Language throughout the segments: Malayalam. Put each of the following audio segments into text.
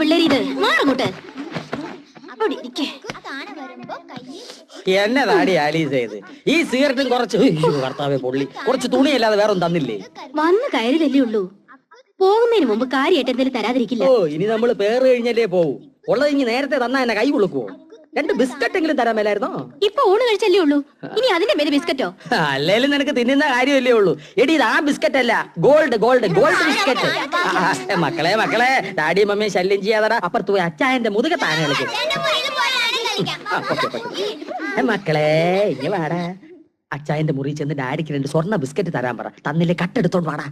പിള്ളേരി ഇത് മാറങ്ങോട്ട്. എന്നതാടി ആലീസ് ചെയ്ത് ഈ സിഗരറ്റും കുറച്ച് ഭർത്താവെ പൊള്ളി കുറച്ച് തുണിയല്ലാതെ വേറെ ഒന്നും തന്നില്ലേ? വന്ന് കയറിയതല്ലേ ഉള്ളൂ, പോകുന്നതിന് മുമ്പ് കാര്യമായിട്ട് എന്തെങ്കിലും തരാതിരിക്കില്ല. ഓ ഇനി നമ്മള് പേര് കഴിഞ്ഞല്ലേ പോവും. ഉള്ളത് ഇനി നേരത്തെ തന്നാ എന്നെ കൈ കുളുക്കുവോ? 2 ബിസ്ക്കറ്റ് എങ്കിലും തരാൻ മേലായിരുന്നോ? ഇപ്പൊ ഊണ് കഴിച്ചല്ലേ ഉള്ളൂ, ഇനി അതിന്റെ പേര് ബിസ്ക്കറ്റോ? അല്ലേലും നിനക്ക് തിന്നുന്ന കാര്യമല്ലേ ഉള്ളൂ. എടി ഇത് ആ ബിസ്ക്കറ്റ് അല്ല, ഗോൾഡ് ഗോൾഡ് ഗോൾഡ് ബിസ്ക്കറ്റ്. മക്കളെ മക്കളെ ഡാഡിയും മമ്മിയും ശല്യം ചെയ്യാതെ അപ്പുറത്ത് പോയി അച്ചായന്റെ മുതുക താനെ കളിക്കും. മക്കളെ ഇനി വാടാ, അച്ചായന്റെ മുറി ചെന്ന് ഡാഡിക്ക് 2 സ്വർണ്ണ ബിസ്ക്കറ്റ് തരാൻ പറ. തന്നില്ലേ കട്ടെടുത്തോണ്ട് വാടാ.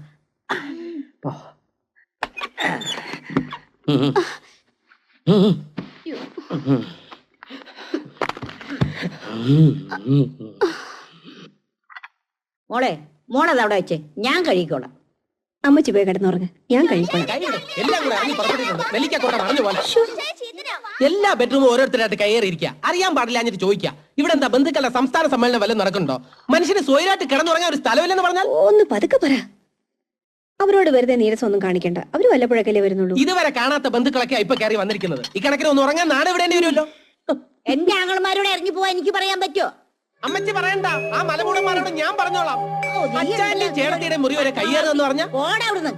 മോളെ മോളത് അവിടെ വെച്ചേ, ഞാൻ കഴിക്കോളാം. അമ്മച്ചി പോയി കിടന്നുറങ്ങ്, ഞാൻ കഴിക്കണം. എല്ലാ ബെഡ്റൂമും ഓരോരുത്തരായിട്ട് കയറിയിരിക്കുക. അറിയാൻ പാടില്ല എന്നിട്ട് ചോദിക്കുക. ഇവിടെ എന്താ ബന്ധുക്കളുടെ സംസ്ഥാന സമ്മേളനം വല്ലതും നടക്കുന്നുണ്ടോ? മനുഷ്യന് സ്വയമായിട്ട് കിടന്നുറങ്ങാൻ ഒരു സ്ഥലമില്ലെന്ന് പറഞ്ഞാൽ ഒന്ന് പതുക്കെ പറ. അവരോട് വെറുതെ നീരസം ഒന്നും കാണിക്കണ്ട, അവര് വല്ലപ്പോഴൊക്കെ വരുന്നുള്ളൂ. ഇതുവരെ കാണാത്ത ബന്ധുക്കളൊക്കെ ഇപ്പൊ കയറി വന്നിരിക്കുന്നത്. ഈ കണക്കിന് ഒന്ന് ഉറങ്ങാൻ നാട് വിടേണ്ടി വരുമല്ലോ. എന്റെ ആങ്ങളമാരോട് ഇറങ്ങി പോവാൻ എനിക്ക് പറയാൻ പറ്റുമോ? അമ്മച്ചി പറയണ്ട, ആ മലമൂടന്മാരോട് ഞാൻ പറഞ്ഞോളാം. അച്ഛന്റെയും ചേട്ടത്തിയുടെയും മുറി വരെ കയ്യേറുമെന്ന് പറഞ്ഞ ഓടെ അവിടുന്ന്.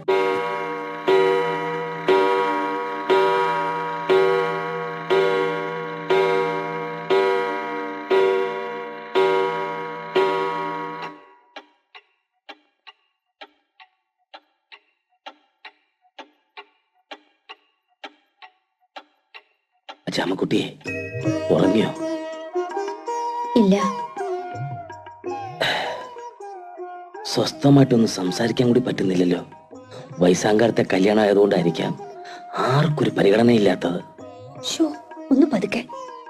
അച്ചാമ്മക്കുട്ടിയെ ഉറങ്ങിയോ? ഇല്ല. സ്വസ്ഥമായിട്ടൊന്ന് സംസാരിക്കാൻ കൂടി പറ്റുന്നില്ലല്ലോ. വയസ്സാങ്കാലത്തെ കല്യാണം ആയതുകൊണ്ടായിരിക്കാം ആർക്കൊരു പരിഗണനയില്ലാത്തത്. ഒന്ന് പതുക്കെ,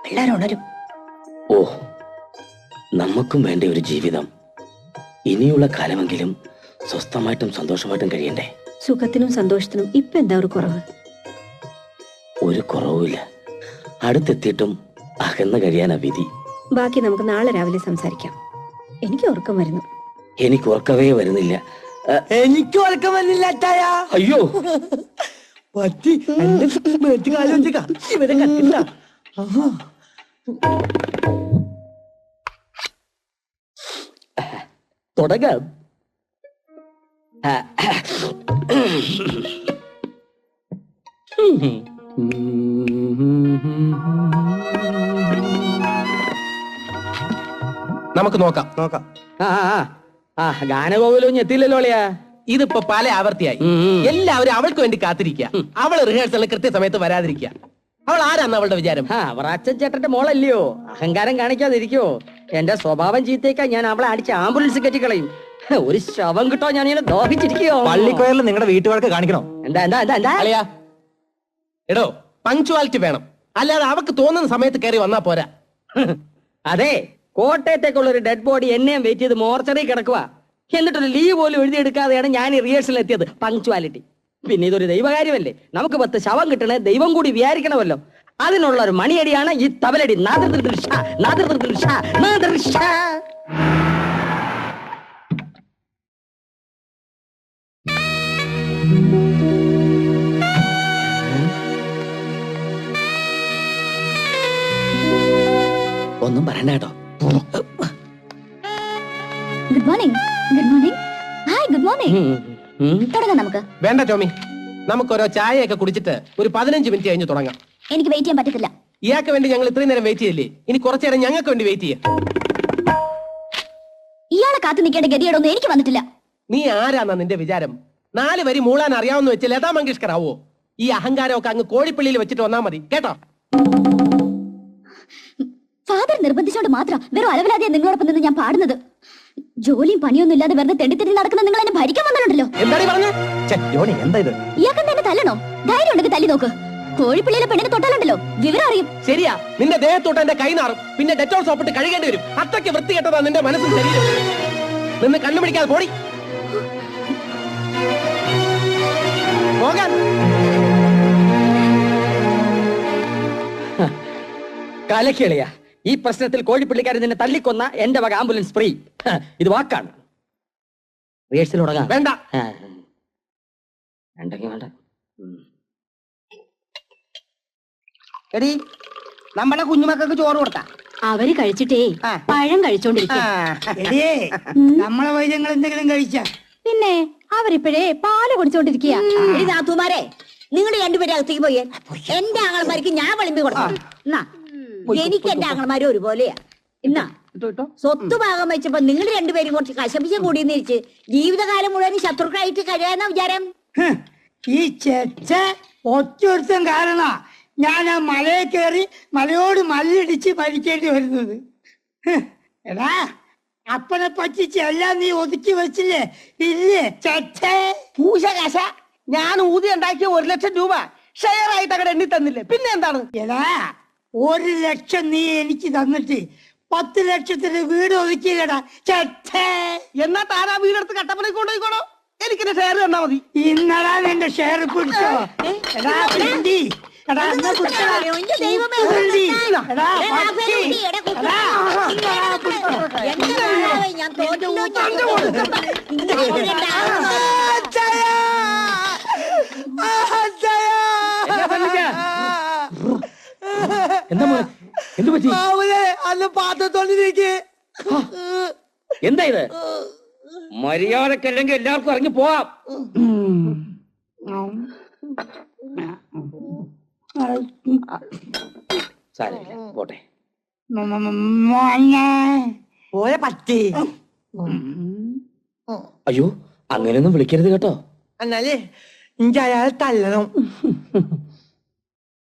പിള്ളേരുണരും. ഓ നമുക്കും വേണ്ട ഒരു ജീവിതം. ഇനിയുള്ള കാലമെങ്കിലും സ്വസ്ഥമായിട്ടും സന്തോഷമായിട്ടും കഴിയണ്ടേ? സുഖത്തിനും സന്തോഷത്തിനും ഇപ്പൊ എന്താ ഒരു കുറവ്? ഒരു കുറവുമില്ല. അടുത്തെത്തിയിട്ടും അകന്ന് കഴിയാനാ വിധി. ബാക്കി നമുക്ക് നാളെ രാവിലെ സംസാരിക്കാം. എനിക്ക് ഉറക്കം വരുന്നു. എനിക്ക് ഉറക്കവേ വരുന്നില്ല. എനിക്ക് ഉറക്കം വരുന്നില്ല അച്ചായ. അയ്യോ പറ്റി എന്റെ ആലോചിക്ക ഇവരെ കത്തില്ല. തുടങ്ങാം. നമുക്ക് നോക്കാം. ഗാനഗോകുലൊന്നും എത്തിയില്ലല്ലോ അളിയാ. ഇതിപ്പോ പല ആവർത്തിയായി. എല്ലാവരും അവൾക്ക് വേണ്ടി കാത്തിരിക്കുക. അവള് റിഹേഴ്സലിന് കൃത്യസമയത്ത് വരാതിരിക്കുക. അവൾ ആരാന്ന് അവളുടെ വിചാരം? അവർ അച്ഛൻ ചേട്ടന്റെ മോളല്ലയോ, അഹങ്കാരം കാണിക്കാതിരിക്കോ. എന്റെ സ്വഭാവം ചീത്തേക്കാ ഞാൻ അവളെ അടിച്ച് ആംബുലൻസ് കെട്ടിക്കളയും. ഒരു ശവം കിട്ടോ ഞാൻ ഇങ്ങനെ ദോഹിച്ചിരിക്കോ. പള്ളിക്കോയറിൽ നിങ്ങളുടെ വീട്ടുകാർക്ക് കാണിക്കണോ? എന്താ എന്താ എന്താ എന്താ അളിയാ, എടോ പങ്ക്ച്വാലിറ്റി വേണം. അല്ലാതെ അവക്ക് തോന്നുന്ന സമയത്ത് കയറി വന്നാ പോരാ. അതെ, കോട്ടയത്തേക്കുള്ള ഒരു ഡെഡ് ബോഡി എന്നെയും വെയിറ്റ് ചെയ്ത് മോർച്ചറി കിടക്കുക. എന്നിട്ടൊരു ലീവ് പോലും എഴുതിയെടുക്കാതെയാണ് ഞാൻ ഈ റിഹേഴ്സലിൽ എത്തിയത്. പങ്ക്ച്വാലിറ്റി. പിന്നെ ഇതൊരു ദൈവകാര്യമല്ലേ, നമുക്ക് 10 ശവം കിട്ടണേ ദൈവം കൂടി വിചാരിക്കണമല്ലോ. അതിനുള്ള ഒരു മണിയടിയാണ് ഈ തബലടി. ഒന്നും പറയണ്ട കേട്ടോ. Good morning. Good morning. Hi, good morning. തുടങ്ങാം നമുക്ക്. വേണ്ട ടോമി, നമുക്ക് ഓരോ ചായയൊക്കെ കുടിച്ചിട്ട് ഒരു 15 മിനിറ്റ് കഴിഞ്ഞ് തുടങ്ങാം. എനിക്ക് വെയിറ്റ് ചെയ്യാൻ പറ്റത്തില്ല. ഇയാൾക്ക് വേണ്ടി ഞങ്ങൾ ഇത്രയും നേരം വെയിറ്റ് ചെയ്തില്ലേ, ഇനി കുറച്ചു നേരം ഞങ്ങൾക്ക് വേണ്ടി വെയിറ്റ് ചെയ്യാം. ഇയാളെ കാത്തു നിൽക്കേണ്ട ഗതിയോടൊന്നും എനിക്ക് വന്നിട്ടില്ല. നീ ആരാന്നാ നിന്റെ വിചാരം? 4 വരി മൂളാൻ അറിയാവുന്ന വെച്ച് ലതാ മങ്കേഷ്കർ ആവോ? ഈ അഹങ്കാരമൊക്കെ അങ്ങ് കോഴിപ്പള്ളിയിൽ വെച്ചിട്ട് വന്നാ മതി കേട്ടോ. ഫാദർ നിർബന്ധിച്ചോണ്ട് മാത്രം വെറും അലവലാതെ നിങ്ങളോടൊപ്പം നിന്ന് ഞാൻ പാടുന്നത്. ജോലിയും പണിയൊന്നും ഇല്ലാതെ വെറുതെ തെണ്ടിത്തെറ്റി നടക്കുന്ന നിങ്ങൾ എന്നെ ഭരിക്കാൻ വന്നിട്ടുണ്ടല്ലോ. എന്താണ് പറഞ്ഞ? എന്താ ഇത്? ഇയാൾക്ക് തന്നെ തല്ലണോ? ധൈര്യം ഉണ്ടെങ്കിൽ തല്ലി നോക്ക്. കോഴിപ്പള്ളിയിലെ പെണ്ണിനെ തൊട്ടാലുണ്ടല്ലോ വിവരം അറിയും. ശരിയാ, നിന്റെ ദേഹത്തോട്ട് എന്റെ കൈ നാറും. പിന്നെ ഡെറ്റോൾ സോപ്പിട്ട് കഴുകേണ്ടി വരും. അത്രയ്ക്ക് വൃത്തികെട്ടതാ നിന്റെ മനസ്സും ശരീരം. നിന്ന് കണ്ണുപിടിക്കാതെ പോടി പോകാൻ. കലക്കിളിയ, ഈ പ്രശ്നത്തിൽ കോഴിപ്പള്ളിക്കാരൻ നിന്നെ തല്ലിക്കൊന്ന എന്റെ വക ആംബുലൻസ് ഫ്രീ. ഇത് വാക്കാണ്. റിഹേഴ്സൽ തുടങ്ങാം. വേണ്ട. വേണ്ടെങ്കിൽ വേണ്ട. എടി നമ്മളെ കുഞ്ഞുമക്കൾക്ക് ചോറ് കൊടുത്താ അവര് കഴിച്ചിട്ടേ ആ. പഴം കഴിച്ചോണ്ടിരിക്കും. എടിയേ നമ്മളെ വൈദ്യങ്ങൾ എന്തെങ്കിലും കഴിച്ച പിന്നെ അവരിപ്പോഴേ പാല് കുടിച്ചോണ്ടിരിക്കുക. നാത്തുമാരെ നിങ്ങൾ രണ്ടുപേരും അകത്തേക്ക് പോയേ. എന്റെ ആങ്ങളമാർക്ക് ഞാൻ വിളമ്പി കൊടുക്കാം. എന്നാ എനിക്ക് എന്റെ ആങ്ങളമാരും ഒരുപോലെയാ. എന്നാ സ്വത്ത് ഭാഗം വെച്ചപ്പോ നിങ്ങൾ രണ്ടുപേരും കുറച്ച് കശപിശ കൂടിയെന്നിരിച്ച് ജീവിതകാലം മുഴുവൻ ശത്രുക്കളായിട്ട് കഴിയാന്ന വിചാരം. ഈ ചെച്ച ഒറ്റൊരുത്തം കാരണ ഞാൻ ആ മലയെ കയറി മലയോട് മല്ലിടിച്ച് ഭരിക്കേണ്ടി വരുന്നത്. എടാ അപ്പനെ പറ്റിച്ചെല്ലാം നീ ഒതുക്കി വെച്ചില്ലേ? ഇല്ലേ ചെച്ചേ? പൂശകാശ ഞാൻ ഊതി ഉണ്ടാക്കിയ 1 ലക്ഷം രൂപ ഷെയർ ആയിട്ട് അങ്ങനെ എണ്ണി തന്നില്ലേ? പിന്നെ എന്താണ്? എടാ 1 ലക്ഷം നീ എനിക്ക് തന്നിട്ട് 10 ലക്ഷത്തിന് വീട് ഒതുക്കിയില്ലടാ ചെച്ചേ. എന്നാ താനാ വീടെടുത്ത് കട്ടപ്പനയ്ക്ക് കൊണ്ടുപോയിക്കോളോ. എനിക്കെന്റെ ഷെയർ തന്നാ മതി. ഇന്നടാ നിന്റെ ഷെയർ പിടിച്ചോ. എടാ പിണ്ടി. എടാ എന്നാ പിടിച്ചോടാ. എന്റെ ദൈവമേ, പിണ്ടി. എടാ, എടാ എടാ, പട്ടി. എടാ, എടാ, ഇന്നടാ പിടിച്ചോ. എന്റെ കർത്താവേ, ഞാൻ തോറ്റല്ലോ, ഞാൻ തോറ്റല്ലോ. ഇങ്ങനെ എന്താ മോനെ? എന്ത് പറ്റി? അന്ന് പാത്രത്തോണ്ടിരിക്കേ. എന്താ ഇത്? മര്യാദക്കല്ലെങ്കിൽ എല്ലാവർക്കും ഇറങ്ങി പോവാം. സാരമില്ല, പോട്ടെ. പോയ പറ്റി. അയ്യോ, അങ്ങനെയൊന്നും വിളിക്കരുത് കേട്ടോ. എന്നാലേ എനിക്ക് അയാളെ തല്ലണം.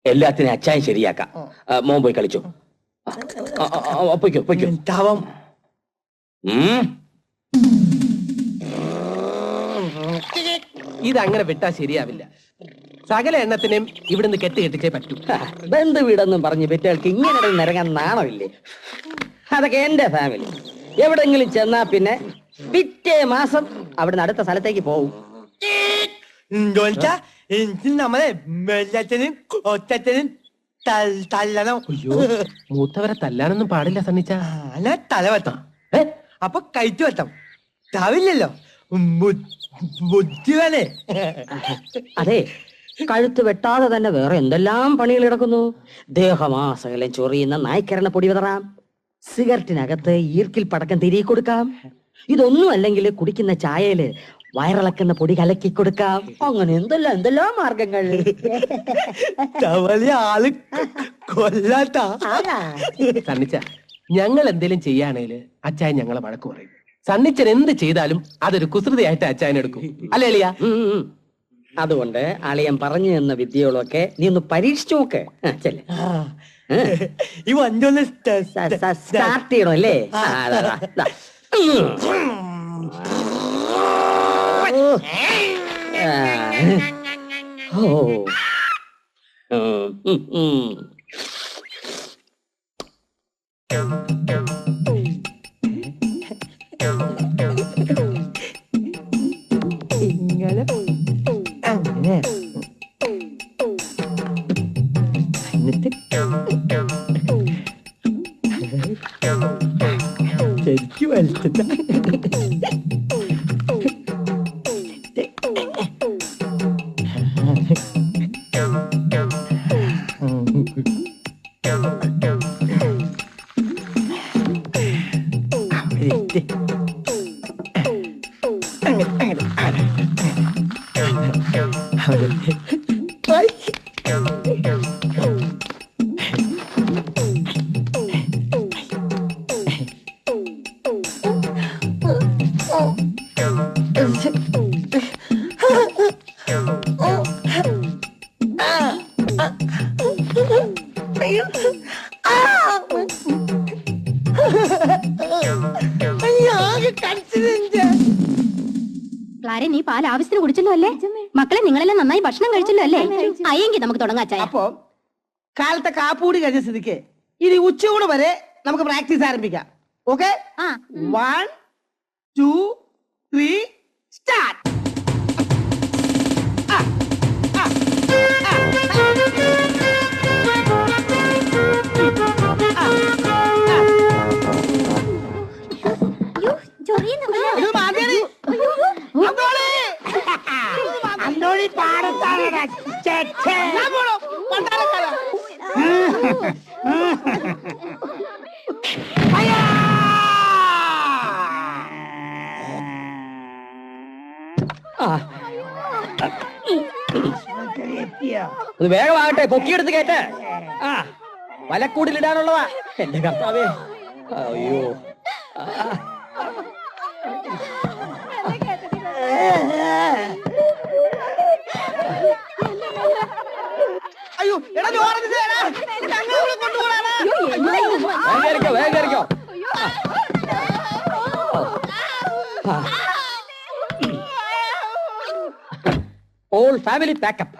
എല്ലാത്തിനും അച്ചായം ശരിയാക്കാം. മോൻ പോയി കളിച്ചോ. പൊയ്ക്കോ പൊയ്ക്കോ. തവം ഇതങ്ങനെ വിട്ടാ ശരിയാവില്ല. സകല എണ്ണത്തിനെയും ഇവിടുന്ന് കെട്ടിച്ചേ പറ്റൂ. ബന്ധു വീടെന്നും പറഞ്ഞ് പെറ്റകൾക്ക് ഇങ്ങനെ നിരങ്ങാൻ നാണമില്ലേ? അതൊക്കെ എന്റെ ഫാമിലി. എവിടെങ്കിലും ചെന്നാ പിന്നെ പിറ്റേ മാസം അവിടുന്ന് അടുത്ത സ്ഥലത്തേക്ക് പോകും. എനിക്ക് നമ്മളെ വെള്ളത്തിനും ഒറ്റത്തിനും തല്ലണം. അയ്യോ, മൂത്തവരെ തല്ലാനൊന്നും പാടില്ല സണ്ണിച്ച. അല്ല തലവെത്തം. അപ്പൊ കയറ്റു വെത്തം താവില്ലല്ലോ. ബുദ്ധി വേണേ. അതെ, കഴുത്ത് വെട്ടാതെ തന്നെ വേറെ എന്തെല്ലാം പണികൾ കിടക്കുന്നു. ദേഹമാസകലം ചൊറിയുന്ന നായ്ക്കരണ പൊടി വിതറാം. സിഗരറ്റിനകത്ത് ഈർക്കിൽ പടക്കം തിരികെ കൊടുക്കാം. ഇതൊന്നും അല്ലെങ്കിൽ കുടിക്കുന്ന ചായയില് വയറിളക്കുന്ന പൊടി കലക്കി കൊടുക്കാം. അങ്ങനെ എന്തെല്ലാം മാർഗങ്ങൾ. ആള് കൊല്ലാത്ത സണ്ണിച്ച, ഞങ്ങൾ എന്തേലും ചെയ്യാണേല് അച്ചായൻ ഞങ്ങളെ വഴക്ക് പറയും. സണ്ണിച്ചൻ എന്ത് ചെയ്താലും അതൊരു കുസൃതിയായിട്ട് അച്ചായൻ എടുക്കും. അല്ലേ എളിയ? അതുകൊണ്ട് അളിയൻ പറഞ്ഞു തന്ന വിദ്യകളൊക്കെ നീ ഒന്ന് പരീക്ഷിച്ചു നോക്ക്. ചെല്ലേ, ഈ വണ്ടി സ്റ്റാർട്ട് ചെയ്യണം അല്ലേ? ഇങ്ങനെ അങ്ങനെ എന്നിട്ട് ശരിക്കും വലിച്ചിട്ട ക്ലാരെ, നീ പാൽ ആവശ്യത്തിന് കുടിച്ചല്ലോ അല്ലേ? മക്കളെ, നിങ്ങളെല്ലാം നന്നായി ഭക്ഷണം കഴിച്ചല്ലോ അല്ലേ? അയ്യെങ്കിൽ നമുക്ക് തുടങ്ങാം ചായ. അപ്പൊ കാലത്തെ കാപ്പൂടി കഴിഞ്ഞ സ്ഥിതിക്ക് ഇനി ഉച്ചയൂട് വരെ നമുക്ക് പ്രാക്ടീസ് ആരംഭിക്കാം. ഓക്കെ? 1 2 3 സ്റ്റാർട്ട്. അന്തോണി പാടത്താണ്. ഞാൻ പോണോ? പണ്ടാരക്കാരാ. ആ, ഇത് വേഗമാകട്ടെ, പൊക്കിയെടുത്ത് കയറ്റേ. ആ, വലക്കൂടിലിടാനുള്ളതാ. എന്റെ കർത്താവേ, അയ്യോ. അയ്യോ എടാ ലോറൻസ് എടാ, ഞങ്ങളെ കൊണ്ടുപോടാ. വേഗം കയറിക്കോ, വേഗം കയറിക്കോ. All family pack up.